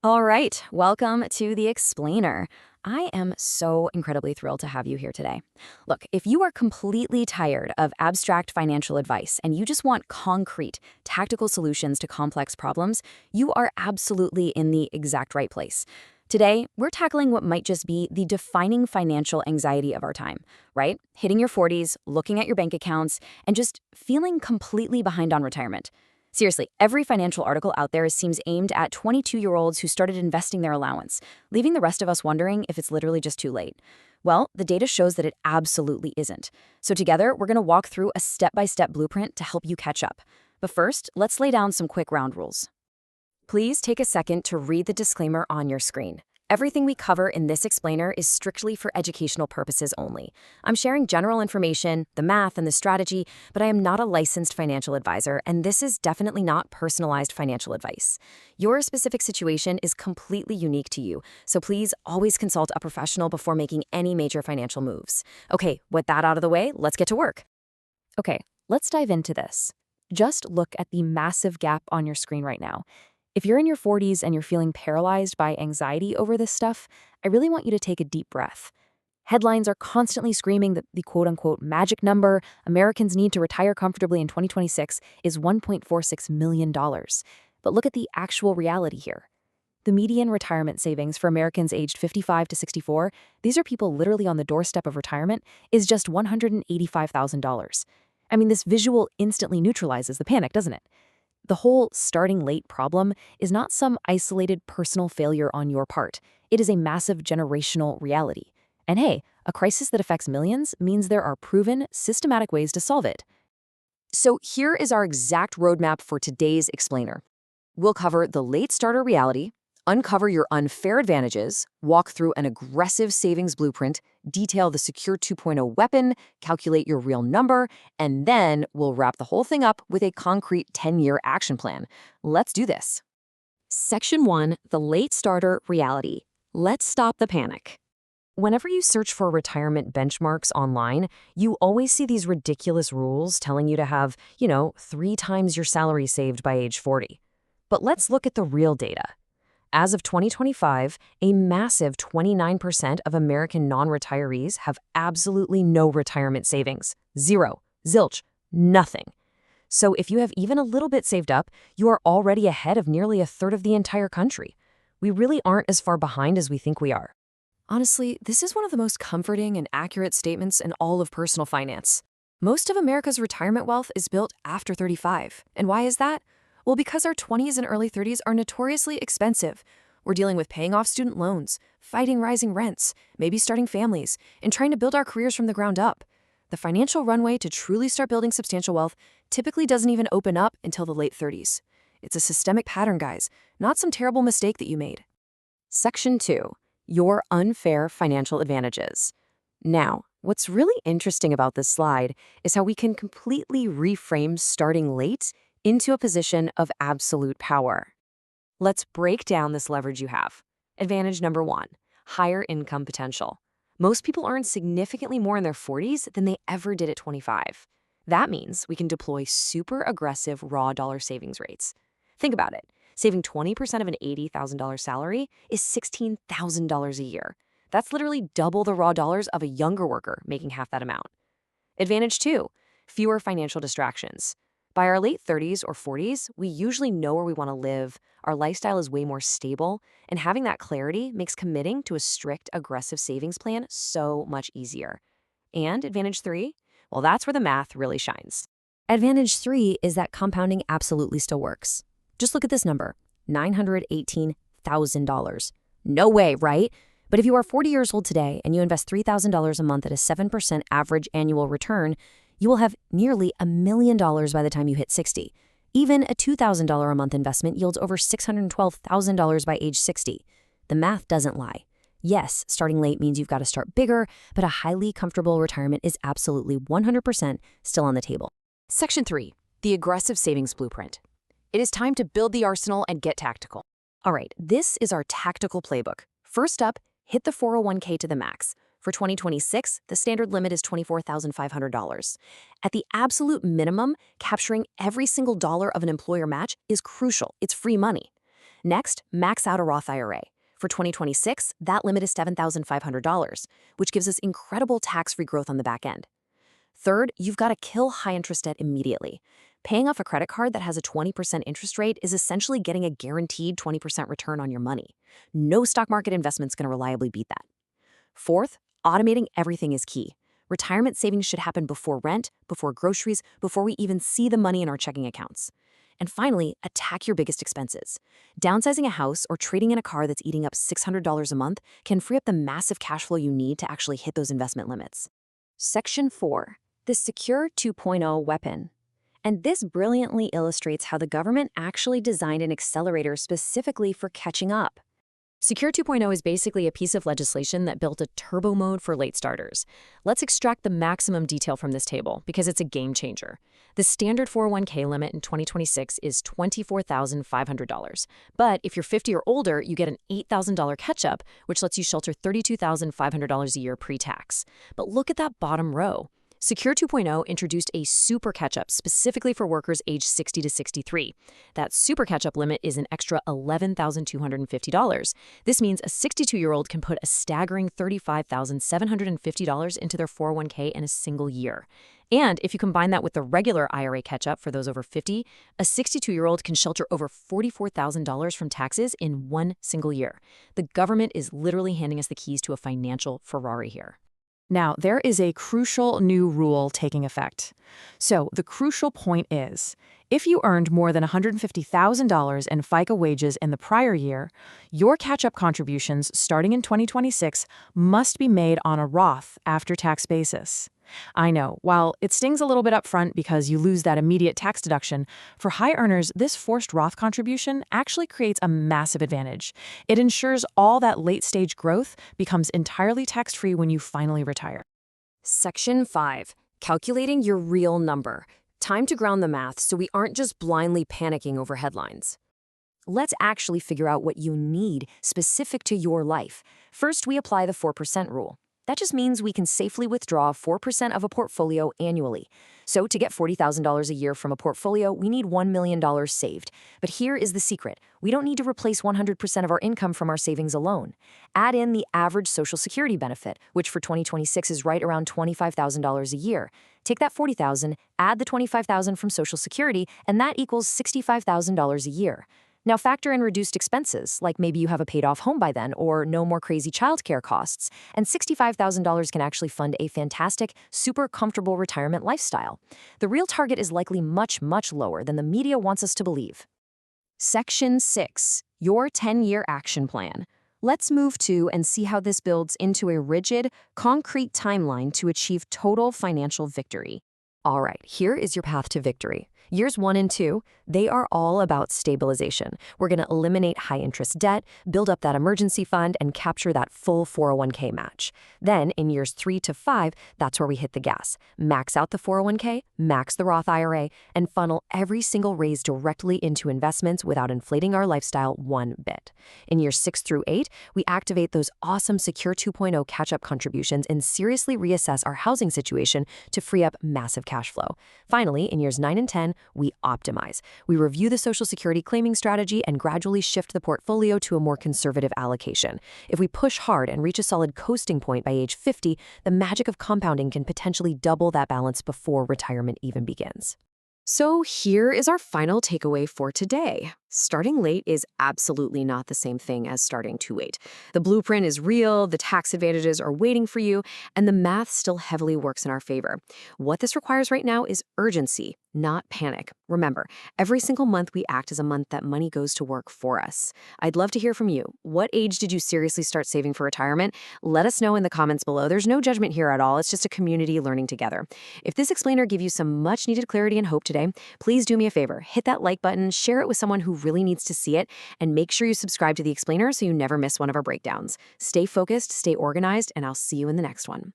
All right, welcome to The Explainer. I am so incredibly thrilled to have you here today. Look, if you are completely tired of abstract financial advice and you just want concrete, tactical solutions to complex problems, you are absolutely in the exact right place. Today, we're tackling what might just be the defining financial anxiety of our time, right? Hitting your 40s, looking at your bank accounts, and just feeling completely behind on retirement. Seriously, every financial article out there seems aimed at 22-year-olds who started investing their allowance, leaving the rest of us wondering if it's literally just too late. Well, the data shows that it absolutely isn't. So together, we're going to walk through a step-by-step blueprint to help you catch up. But first, let's lay down some quick ground rules. Please take a second to read the disclaimer on your screen. Everything we cover in this explainer is strictly for educational purposes only. I'm sharing general information, the math, and the strategy, but I am not a licensed financial advisor, and this is definitely not personalized financial advice. Your specific situation is completely unique to you, so please always consult a professional before making any major financial moves. Okay, with that out of the way, let's get to work. Okay, let's dive into this. Just look at the massive gap on your screen right now. If you're in your 40s and you're feeling paralyzed by anxiety over this stuff, I really want you to take a deep breath. Headlines are constantly screaming that the quote-unquote magic number Americans need to retire comfortably in 2026 is $1.46 million. But look at the actual reality here. The median retirement savings for Americans aged 55 to 64, these are people literally on the doorstep of retirement, is just $185,000. I mean, this visual instantly neutralizes the panic, doesn't it? The whole starting late problem is not some isolated personal failure on your part. It is a massive generational reality. And hey, a crisis that affects millions means there are proven, systematic ways to solve it. So here is our exact roadmap for today's explainer. We'll cover the late starter reality, uncover your unfair advantages, walk through an aggressive savings blueprint, detail the Secure 2.0 weapon, calculate your real number, and then we'll wrap the whole thing up with a concrete 10-year action plan. Let's do this. Section 1, the late starter reality. Let's stop the panic. Whenever you search for retirement benchmarks online, you always see these ridiculous rules telling you to have, 3 times your salary saved by age 40. But let's look at the real data. As of 2025, a massive 29% of American non-retirees have absolutely no retirement savings. Zero. Zilch. Nothing. So if you have even a little bit saved up, you are already ahead of nearly a third of the entire country. We really aren't as far behind as we think we are. Honestly, this is one of the most comforting and accurate statements in all of personal finance. Most of America's retirement wealth is built after 35. And why is that? Well, because our 20s and early 30s are notoriously expensive. We're dealing with paying off student loans, fighting rising rents, maybe starting families, and trying to build our careers from the ground up. The financial runway to truly start building substantial wealth typically doesn't even open up until the late 30s. It's a systemic pattern, guys, not some terrible mistake that you made. Section 2. Your unfair financial advantages. Now, what's really interesting about this slide is how we can completely reframe starting late into a position of absolute power. Let's break down this leverage you have. Advantage number 1, higher income potential. Most people earn significantly more in their 40s than they ever did at 25. That means we can deploy super aggressive raw dollar savings rates. Think about it. Saving 20% of an $80,000 salary is $16,000 a year. That's literally double the raw dollars of a younger worker making half that amount. Advantage 2, fewer financial distractions. By our late 30s or 40s, we usually know where we want to live, our lifestyle is way more stable, and having that clarity makes committing to a strict, aggressive savings plan so much easier. And advantage 3? Well, that's where the math really shines. Advantage 3 is that compounding absolutely still works. Just look at this number, $918,000. No way, right? But if you are 40 years old today and you invest $3,000 a month at a 7% average annual return, you will have nearly $1 million by the time you hit 60. Even a $2,000 a month investment yields over $612,000 by age 60. The math doesn't lie. Yes, starting late means you've got to start bigger, but a highly comfortable retirement is absolutely 100% still on the table. Section 3, the aggressive savings blueprint. It is time to build the arsenal and get tactical. All right, this is our tactical playbook. First up, hit the 401k to the max. For 2026, the standard limit is $24,500. At the absolute minimum, capturing every single dollar of an employer match is crucial. It's free money. Next, max out a Roth IRA. For 2026, that limit is $7,500, which gives us incredible tax-free growth on the back end. Third, you've got to kill high-interest debt immediately. Paying off a credit card that has a 20% interest rate is essentially getting a guaranteed 20% return on your money. No stock market investment's going to reliably beat that. Fourth, automating everything is key. Retirement savings should happen before rent, before groceries, before we even see the money in our checking accounts. And finally, attack your biggest expenses. Downsizing a house or trading in a car that's eating up $600 a month can free up the massive cash flow you need to actually hit those investment limits. Section 4. The Secure 2.0 Weapon. And this brilliantly illustrates how the government actually designed an accelerator specifically for catching up. Secure 2.0 is basically a piece of legislation that built a turbo mode for late starters. Let's extract the maximum detail from this table because it's a game changer. The standard 401k limit in 2026 is $24,500. But if you're 50 or older, you get an $8,000 catch-up, which lets you shelter $32,500 a year pre-tax. But look at that bottom row. Secure 2.0 introduced a super catch-up specifically for workers aged 60 to 63. That super catch-up limit is an extra $11,250. This means a 62-year-old can put a staggering $35,750 into their 401k in a single year. And if you combine that with the regular IRA catch-up for those over 50, a 62-year-old can shelter over $44,000 from taxes in one single year. The government is literally handing us the keys to a financial Ferrari here. Now, there is a crucial new rule taking effect. So, the crucial point is, if you earned more than $150,000 in FICA wages in the prior year, your catch-up contributions starting in 2026 must be made on a Roth after-tax basis. I know, while it stings a little bit up front because you lose that immediate tax deduction, for high earners, this forced Roth contribution actually creates a massive advantage. It ensures all that late-stage growth becomes entirely tax-free when you finally retire. Section 5. Calculating your real number. Time to ground the math so we aren't just blindly panicking over headlines. Let's actually figure out what you need specific to your life. First, we apply the 4% rule. That just means we can safely withdraw 4% of a portfolio annually. So to get $40,000 a year from a portfolio, we need $1 million saved. But here is the secret. We don't need to replace 100% of our income from our savings alone. Add in the average Social Security benefit, which for 2026 is right around $25,000 a year. Take that $40,000, add the $25,000 from Social Security, and that equals $65,000 a year. Now factor in reduced expenses, like maybe you have a paid-off home by then or no more crazy childcare costs, and $65,000 can actually fund a fantastic, super comfortable retirement lifestyle. The real target is likely much, much lower than the media wants us to believe. Section 6. Your 10-year action plan. Let's move to and see how this builds into a rigid, concrete timeline to achieve total financial victory. All right, here is your path to victory. Years 1 and 2, they are all about stabilization. We're going to eliminate high-interest debt, build up that emergency fund, and capture that full 401k match. Then, in years 3 to 5, that's where we hit the gas. Max out the 401k, max the Roth IRA, and funnel every single raise directly into investments without inflating our lifestyle one bit. In years 6 through 8, we activate those awesome Secure 2.0 catch-up contributions and seriously reassess our housing situation to free up massive cash flow. Finally, in years 9 and 10, we optimize. We review the Social Security claiming strategy and gradually shift the portfolio to a more conservative allocation. If we push hard and reach a solid coasting point by age 50, the magic of compounding can potentially double that balance before retirement even begins. So here is our final takeaway for today. Starting late is absolutely not the same thing as starting too late. The blueprint is real, the tax advantages are waiting for you, and the math still heavily works in our favor. What this requires right now is urgency, not panic. Remember, every single month we act as a month that money goes to work for us. I'd love to hear from you. What age did you seriously start saving for retirement? Let us know in the comments below. There's no judgment here at all. It's just a community learning together. If this explainer gave you some much needed clarity and hope today, please do me a favor. Hit that like button, share it with someone who really needs to see it, and make sure you subscribe to the explainer so you never miss one of our breakdowns. Stay focused, stay organized, and I'll see you in the next one.